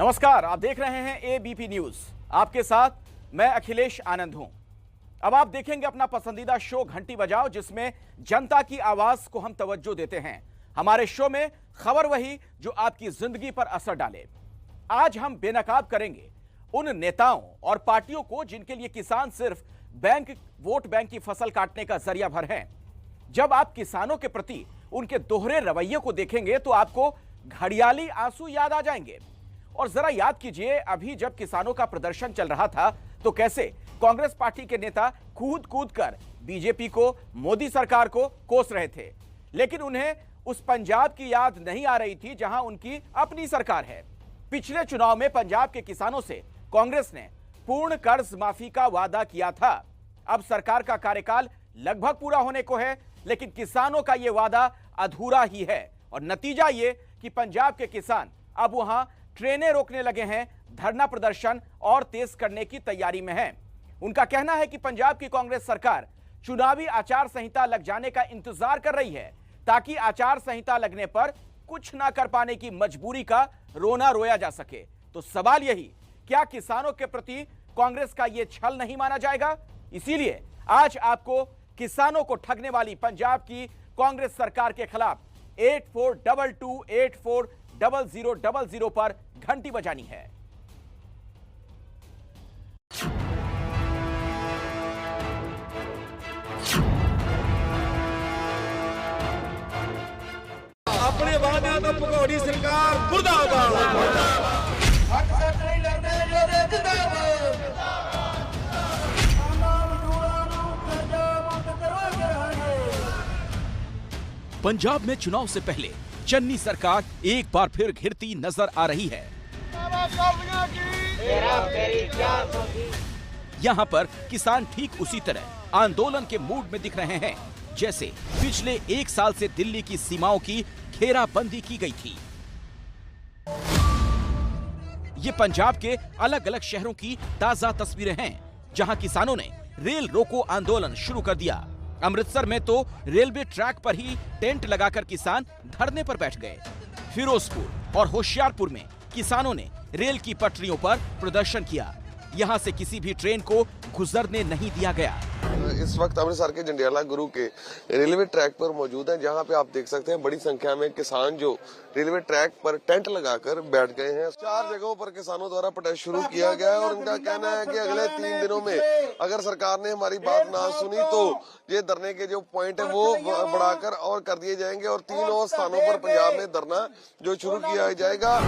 नमस्कार, आप देख रहे हैं एबीपी न्यूज। आपके साथ मैं अखिलेश आनंद हूं। अब आप देखेंगे अपना पसंदीदा शो घंटी बजाओ, जिसमें जनता की आवाज को हम तवज्जो देते हैं। हमारे शो में खबर वही जो आपकी जिंदगी पर असर डाले। आज हम बेनकाब करेंगे उन नेताओं और पार्टियों को जिनके लिए किसान सिर्फ वोट बैंक की फसल काटने का जरिया भर हैं। जब आप किसानों के प्रति उनके दोहरे रवैये को देखेंगे तो आपको घड़ियाली आंसू याद आ जाएंगे। और जरा याद कीजिए, अभी जब किसानों का प्रदर्शन चल रहा था तो कैसे कांग्रेस पार्टी के नेता कूद कूद कर बीजेपी को, मोदी सरकार को कोस रहे थे, लेकिन उन्हें उस पंजाब की याद नहीं आ रही थी जहां उनकी अपनी सरकार है। पिछले चुनाव में पंजाब के किसानों से कांग्रेस ने पूर्ण कर्ज माफी का वादा किया था। अब सरकार का कार्यकाल लगभग पूरा होने को है, लेकिन किसानों का यह वादा अधूरा ही है। और नतीजा यह कि पंजाब के किसान अब वहां ट्रेनें रोकने लगे हैं, धरना प्रदर्शन और तेज करने की तैयारी में हैं। उनका कहना है कि पंजाब की कांग्रेस सरकार चुनावी आचार संहिता लग जाने का इंतजार कर रही है, ताकि आचार संहिता लगने पर कुछ ना कर पाने की मजबूरी का रोना रोया जा सके। तो सवाल यही, क्या किसानों के प्रति कांग्रेस का यह छल नहीं माना जाएगा? इसीलिए आज आपको किसानों को ठगने वाली पंजाब की कांग्रेस सरकार के खिलाफ 8422840000 पर घंटी बजानी है। अपने वादे तो भगौड़ी सरकार मुर्दाबाद। पंजाब में चुनाव से पहले चन्नी सरकार एक बार फिर घिरती नजर आ रही है। यहाँ पर किसान ठीक उसी तरह आंदोलन के मूड में दिख रहे हैं जैसे पिछले एक साल से दिल्ली की सीमाओं की घेराबंदी की गई थी। ये पंजाब के अलग अलग शहरों की ताजा तस्वीरें हैं, जहां किसानों ने रेल रोको आंदोलन शुरू कर दिया। अमृतसर में तो रेलवे ट्रैक पर ही टेंट लगाकर किसान धरने पर बैठ गए। फिरोजपुर और होशियारपुर में किसानों ने रेल की पटरियों पर प्रदर्शन किया। यहां से किसी भी ट्रेन को गुजरने नहीं दिया गया। इस वक्त अमृतसर के जंडियाला गुरु के रेलवे ट्रैक पर मौजूद हैं, जहां पे आप देख सकते हैं बड़ी संख्या में किसान जो रेलवे ट्रैक पर टेंट लगाकर बैठ गए हैं। 4 जगहों पर किसानों द्वारा प्रोटेस्ट शुरू किया गया है और उनका कहना है कि अगले 3 दिनों में अगर सरकार ने हमारी बात ना सुनी तो ये धरने के जो पॉइंट है वो बढ़ाकर और कर दिए जाएंगे और 3 और स्थानों पर पंजाब में धरना जो शुरू किया जाएगा।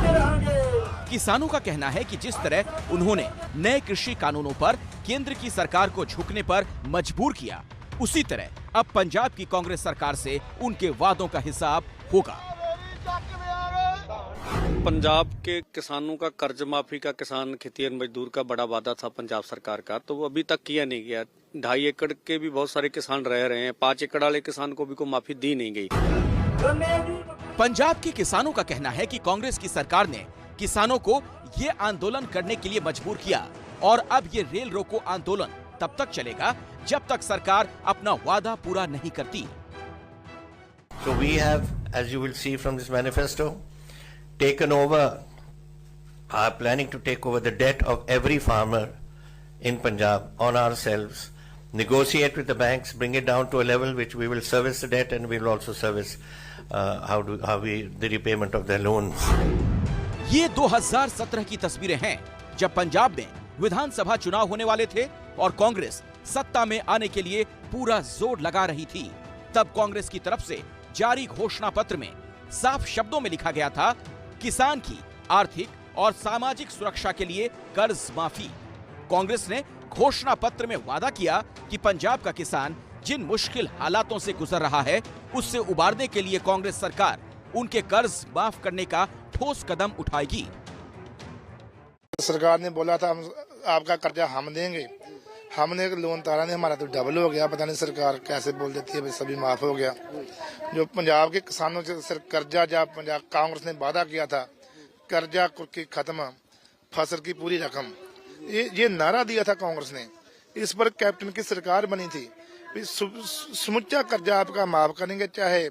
किसानों का कहना है कि जिस तरह उन्होंने नए कृषि कानूनों पर केंद्र की सरकार को झुकने पर मजबूर किया, उसी तरह अब पंजाब की कांग्रेस सरकार से उनके वादों का हिसाब होगा। पंजाब के किसानों का कर्ज माफी का, किसान खेतिहर मजदूर का बड़ा वादा था पंजाब सरकार का, तो वो अभी तक किया नहीं गया। 2.5 एकड़ के भी बहुत सारे किसान रह रहे हैं, 5 एकड़ वाले किसान को भी कोई माफी दी नहीं गई। पंजाब के किसानों का कहना है कि कांग्रेस की सरकार ने किसानों को ये आंदोलन करने के लिए मजबूर किया और अब ये रेल रोको आंदोलन तब तक चलेगा जब तक सरकार अपना वादा पूरा नहीं करती। So we have, as you will see from this manifesto, taken over, are planning to take over the debt of every farmer in Punjab on ourselves, negotiate with the banks, bring it down to a level which we will service the debt and we will also service the repayment of their loans. ये 2017 की तस्वीरें हैं जब पंजाब में विधानसभा चुनाव होने वाले थे और कांग्रेस सत्ता में आने के लिए पूरा जोर लगा रही थी। तब कांग्रेस की तरफ से जारी घोषणा पत्र में साफ शब्दों में लिखा गया था, किसान की आर्थिक और सामाजिक सुरक्षा के लिए कर्ज माफी। कांग्रेस ने घोषणा पत्र में वादा किया कि पंजाब का किसान जिन मुश्किल हालातों से गुजर रहा है, उससे उबारने के लिए कांग्रेस सरकार उनके कर्ज माफ करने का ठोस कदम उठाएगी। सरकार ने बोला था हम आपका कर्जा हम देंगे, हमने लोन तारा नहीं, हमारा तो डबल हो गया। पता नहीं सरकार कैसे बोल देती है सभी माफ हो गया। जो पंजाब के किसानों से कर्जा, जब पंजाब कांग्रेस ने वादा किया था कर्जा की खत्म, फसल की पूरी रकम, ये नारा दिया था कांग्रेस ने। इस पर कैप्टन की सरकार बनी थी, समुच्चा कर्जा आपका माफ करेंगे, चाहे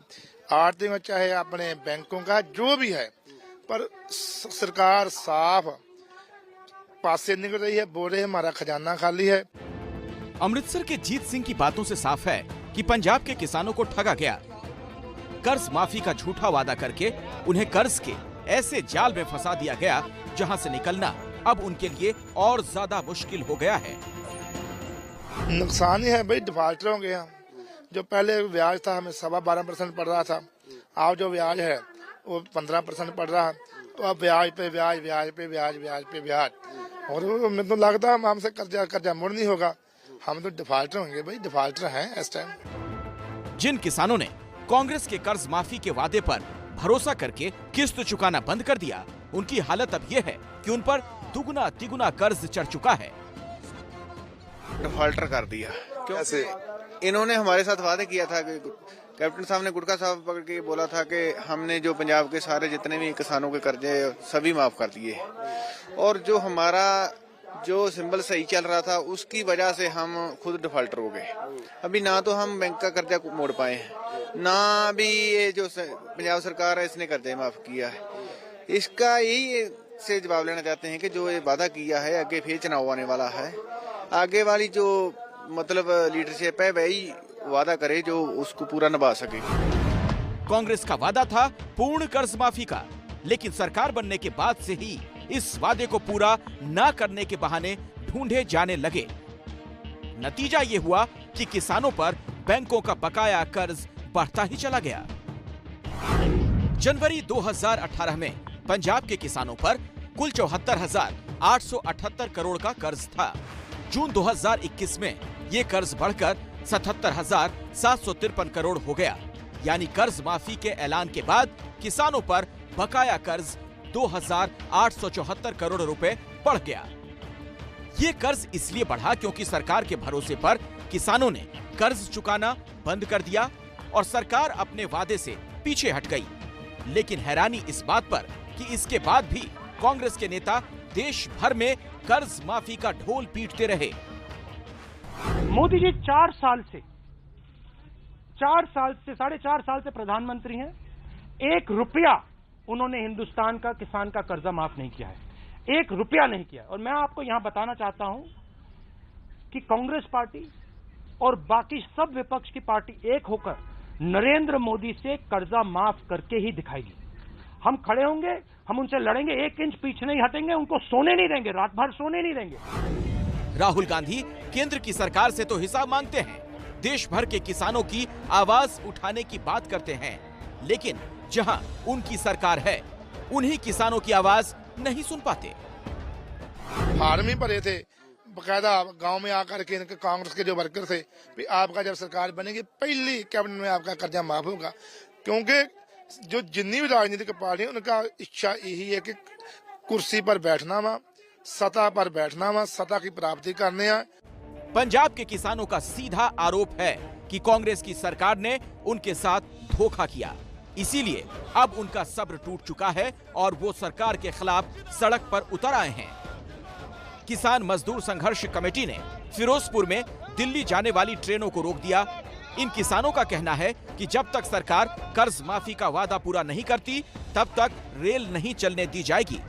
आर्थिक चाहे अपने बैंकों का जो भी है, पर सरकार साफ पासे निकल रही है, बोल रहे हैं हमारा खजाना खाली है। अमृतसर के जीत सिंह की बातों से साफ है कि पंजाब के किसानों को ठगा गया। कर्ज माफी का झूठा वादा करके उन्हें कर्ज के ऐसे जाल में फंसा दिया गया जहां से निकलना अब उनके लिए और ज्यादा मुश्किल हो गया है। नुकसान ही है भाई, डिफॉल्टर हो गए हम। जो पहले ब्याज था हमें 12.25% पड़ रहा था, अब जो ब्याज है वो 15% पड़ रहा है। तो अब ब्याज पे ब्याज, ब्याज पे ब्याज, ब्याज पे ब्याज, और मुझे तो लगता है हमसे कर्जा मुड़ नहीं होगा, हम तो डिफॉल्टर होंगे भाई, डिफॉल्टर हैं इस टाइम। जिन किसानों ने कांग्रेस के कर्ज माफी के वादे पर भरोसा करके किस्त चुकाना बंद कर दिया, उनकी हालत अब ये है कि उन पर दुगना तिगुना कर्ज चढ़ चुका है। डिफॉल्टर कर दिया। कैसे? इन्होंने हमारे साथ वादे किया था कि कैप्टन साहब ने गुटका साहब पकड़ के बोला था कि हमने जो पंजाब के सारे जितने भी किसानों के कर्जे सभी माफ कर दिए, और जो हमारा जो सिंबल सही चल रहा था उसकी वजह से हम खुद डिफॉल्टर हो गए। अभी ना तो हम बैंक का कर्जा मोड़ पाए हैं, ना भी ये जो पंजाब सरकार है इसने कर्जे माफ किया है। इसका यही से जवाब लेना चाहते हैं कि जो ये वादा किया है, आगे फिर चुनाव आने वाला है, आगे वाली जो मतलब लीडरशिप है वही वादा करे जो उसको पूरा निभा सके। कांग्रेस का वादा था पूर्ण कर्ज माफी का, लेकिन सरकार बनने के बाद से ही इस वादे को पूरा ना करने के बहाने ढूंढे जाने लगे। नतीजा ये हुआ कि किसानों पर बैंकों का बकाया कर्ज बढ़ता ही चला गया। जनवरी 2018 में पंजाब के किसानों पर कुल 74,878 करोड़ का कर्ज था। जून 2021 में ये कर्ज बढ़कर 77,753 करोड़ हो गया। यानी कर्ज माफी के ऐलान के बाद किसानों पर बकाया कर्ज 2,874 करोड़ रुपए बढ़ गया। ये कर्ज इसलिए बढ़ा क्योंकि सरकार के भरोसे पर किसानों ने कर्ज चुकाना बंद कर दिया और सरकार अपने वादे से पीछे हट गई। लेकिन हैरानी इस बात पर कि इसके बाद भी कांग्रेस के नेता देश भर में कर्ज माफी का ढोल पीटते रहे। मोदी जी 4 साल से 4.5 साल से प्रधानमंत्री हैं। 1 रुपया उन्होंने हिंदुस्तान का किसान का कर्जा माफ नहीं किया है, 1 रुपया नहीं किया। और मैं आपको यहां बताना चाहता हूं कि कांग्रेस पार्टी और बाकी सब विपक्ष की पार्टी एक होकर नरेंद्र मोदी से कर्जा माफ करके ही दिखाएगी। हम खड़े होंगे, हम उनसे लड़ेंगे, 1 इंच पीछे नहीं हटेंगे, उनको सोने नहीं देंगे, रात भर सोने नहीं देंगे। राहुल गांधी केंद्र की सरकार से तो हिसाब मांगते हैं, देश भर के किसानों की आवाज उठाने की बात करते हैं, लेकिन जहां उनकी सरकार है उन्हीं किसानों की आवाज नहीं सुन पाते। फार्म ही भरे थे बकायदा गांव में आकर के इनके कांग्रेस के जो वर्कर थे, भी आपका जब सरकार बनेगी पहली कैबिनेट में आपका कर्जा माफ होगा। क्योंकि जो जितनी भी राजनीतिक पार्टी उनका इच्छा यही है कि कुर्सी पर बैठना वा, सत्ता पर बैठना वा, सत्ता की प्राप्ति करने। पंजाब के किसानों का सीधा आरोप है कि कांग्रेस की सरकार ने उनके साथ धोखा किया, इसीलिए अब उनका सब्र टूट चुका है और वो सरकार के खिलाफ सड़क पर उतर आए हैं। किसान मजदूर संघर्ष कमेटी ने फिरोजपुर में दिल्ली जाने वाली ट्रेनों को रोक दिया। इन किसानों का कहना है कि जब तक सरकार कर्ज माफी का वादा पूरा नहीं करती तब तक रेल नहीं चलने दी जाएगी।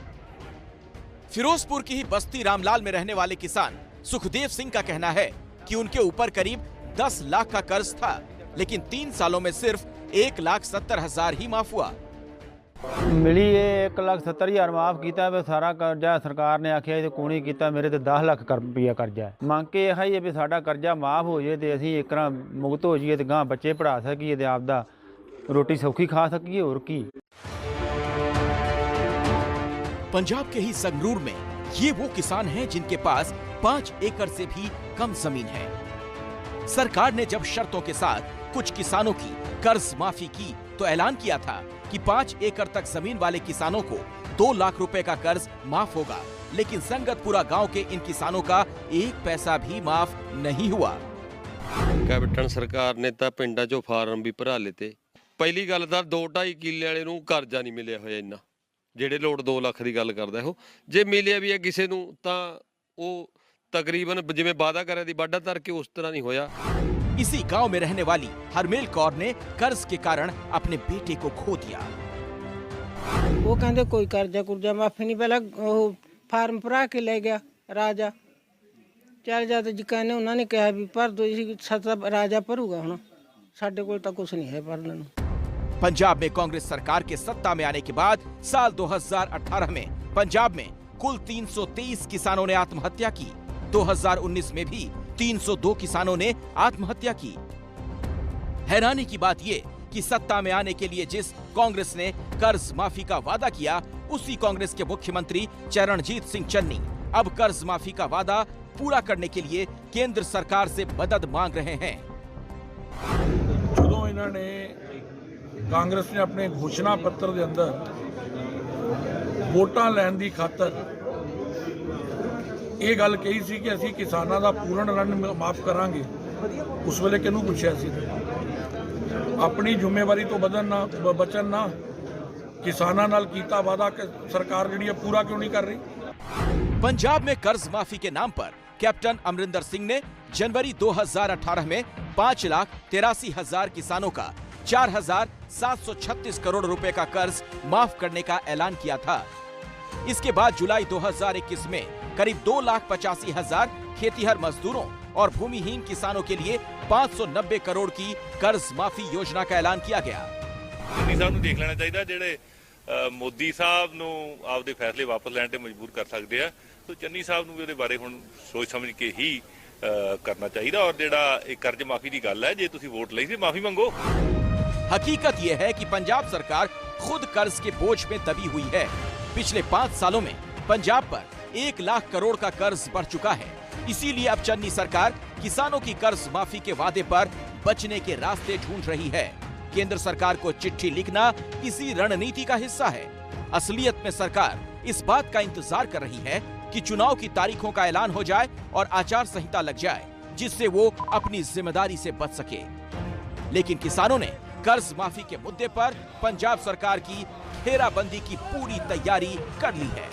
फिरोजपुर की ही बस्ती रामलाल में रहने वाले किसान सुखदेव सिंह का कहना है कि उनके ऊपर करीब 10 लाख का कर्ज था, लेकिन 3 सालों में सिर्फ 1,70,000 ही माफ हुआ। मिली ये 1,70,000 माफ किया, वे सारा कर्जा सरकार ने आख्या तो कोई नहीं किया, मेरे तो 10 लाख रुपया कर्जा है। मंग के यह है भी साडा कर्जा माफ हो जाए तो असीं एक तरह मुक्त हो जाइए, तो गांह बच्चे पढ़ा सकीए, तो आपदा रोटी सौखी खा सकीए, और की। पंजाब के ही संगरूर में ये वो किसान हैं जिनके पास 5 एकड़ से भी कम जमीन है। सरकार ने जब शर्तों के साथ कुछ किसानों की कर्ज माफी की तो ऐलान किया था कि 5 एकड़ तक जमीन वाले किसानों को 2 लाख रुपए का कर्ज माफ होगा, लेकिन संगतपुरा गांव के इन किसानों का 1 पैसा भी माफ नहीं हुआ। कैप्टन सरकार ने ਤਾਂ ਪਿੰਡਾਂ 'ਚੋਂ ਫਾਰਮ ਵੀ ਭਰਾ ਲਏ। ਪਹਿਲੀ ਗੱਲ ਤਾਂ 2.5 ਕਿੱਲੇ ਵਾਲੇ ਨੂੰ ਕਰਜ਼ਾ ਨਹੀਂ ਮਿਲਿਆ ਹੋਇਆ ਇੰਨਾ, ਜਿਹੜੇ ਲੋੜ 2 ਲੱਖ ਦੀ ਗੱਲ ਕਰਦਾ ਉਹ। ਜੇ ਮਿਲਿਆ ਵੀ ਹੈ ਕਿਸੇ ਨੂੰ ਤਾਂ ਉਹ ਤਕਰੀਬਨ ਜਿਵੇਂ ਵਾਅਦਾ ਕਰਿਆ ਦੀ ਵਾਢਾ ਧਰ ਕੇ ਉਸ ਤਰ੍ਹਾਂ ਨਹੀਂ ਹੋਇਆ। इसी गांव में रहने वाली हरमेल कौर ने कर्ज के कारण अपने बेटे को खो दिया। वो कहते कोई कर्जा कुर्जा माफी नहीं, पहला फार्म भरा के ले गया राजा, चल जा, तो जी कहने उन्होंने कहा भी भर दो, सत्ता राजा भरूगा, हूँ साढ़े को तो कुछ नहीं है भरने नूं। पंजाब में कांग्रेस सरकार के सत्ता में आने के बाद साल 2018 में पंजाब में कुल 323 किसानों ने आत्महत्या की। 2019 में भी 302 किसानों ने आत्महत्या की। हैरानी की बात ये कि सत्ता में आने के लिए जिस कांग्रेस ने कर्ज माफी का वादा किया, उसी कांग्रेस के मुख्यमंत्री चरणजीत सिंह चन्नी अब कर्ज माफी का वादा पूरा करने के लिए केंद्र सरकार से मदद मांग रहे हैं। ਜਦੋਂ ਇਹਨਾਂ ਨੇ ਕਾਂਗਰਸ ਨੇ ਆਪਣੇ ਘੋਸ਼ਣਾ ਪੱਤਰ ਦੇ ਅੰਦਰ ਵੋਟਾਂ ਲੈਣ ਦੀ ਖਾਤਰ ਇਹ ਗੱਲ ਕਹੀ ਸੀ ਕਿ ਅਸੀਂ ਕਿਸਾਨਾਂ ਦਾ ਪੂਰਨ ऋण ਮਾਫ ਕਰਾਂਗੇ, ਉਸ ਵੇਲੇ ਕਿਹਨੂੰ ਪੁੱਛਿਆ ਸੀ? ਆਪਣੀ ਜ਼ਿੰਮੇਵਾਰੀ ਤੋਂ ਬਚਣ ਨਾ ਕਿਸਾਨਾਂ ਨਾਲ ਕੀਤਾ ਵਾਦਾ ਸਰਕਾਰ ਜਿਹੜੀ ਹੈ पूरा क्यों नहीं कर रही? पंजाब में कर्ज माफी के नाम पर कैप्टन अमरिंदर सिंह ने जनवरी 2018 में 5,83,000 किसानों का 4,736 करोड़ रुपए का कर्ज माफ करने का ऐलान किया था। इसके बाद जुलाई 2021 में करीब 2,85,000 खेतीहर मजदूरों और भूमिहीन किसानों के लिए 590 करोड़ की कर्ज माफी योजना का ऐलान किया गया। चन्नी साहब ਨੂੰ ਦੇਖ ਲੈਣਾ ਚਾਹੀਦਾ, ਜਿਹੜੇ ਮੋਦੀ ਸਾਹਿਬ ਨੂੰ ਆਪਦੇ ਫੈਸਲੇ ਵਾਪਸ ਲੈਣ ਤੇ ਮਜਬੂਰ ਕਰ ਸਕਦੇ ਆ, तो चन्नी साहब ਨੂੰ ਵੀ ਉਹਦੇ ਬਾਰੇ ਹੁਣ ਸੋਚ ਸਮਝ ਕੇ ਹੀ करना चाहिए। और जेड़ा एक कर्ज माफी की गल है, जे तुसी वोट लई सी माफी मंगो। हकीकत यह है कि पंजाब सरकार खुद कर्ज के बोझ में दबी हुई है। पिछले 5 सालों में पंजाब पर 1 लाख करोड़ का कर्ज बढ़ चुका है। इसीलिए अब चन्नी सरकार किसानों की कर्ज माफी के वादे पर बचने के रास्ते ढूंढ रही है। केंद्र सरकार को चिट्ठी लिखना इसी रणनीति का हिस्सा है। असलियत में सरकार इस बात का इंतजार कर रही है कि चुनाव की तारीखों का ऐलान हो जाए और आचार संहिता लग जाए, जिससे वो अपनी जिम्मेदारी से बच सके। लेकिन किसानों ने कर्ज माफी के मुद्दे पर पंजाब सरकार की घेराबंदी की पूरी तैयारी कर ली है।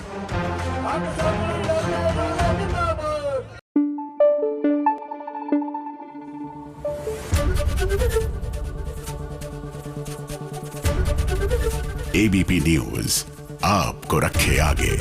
ABP न्यूज आपको रखे आगे।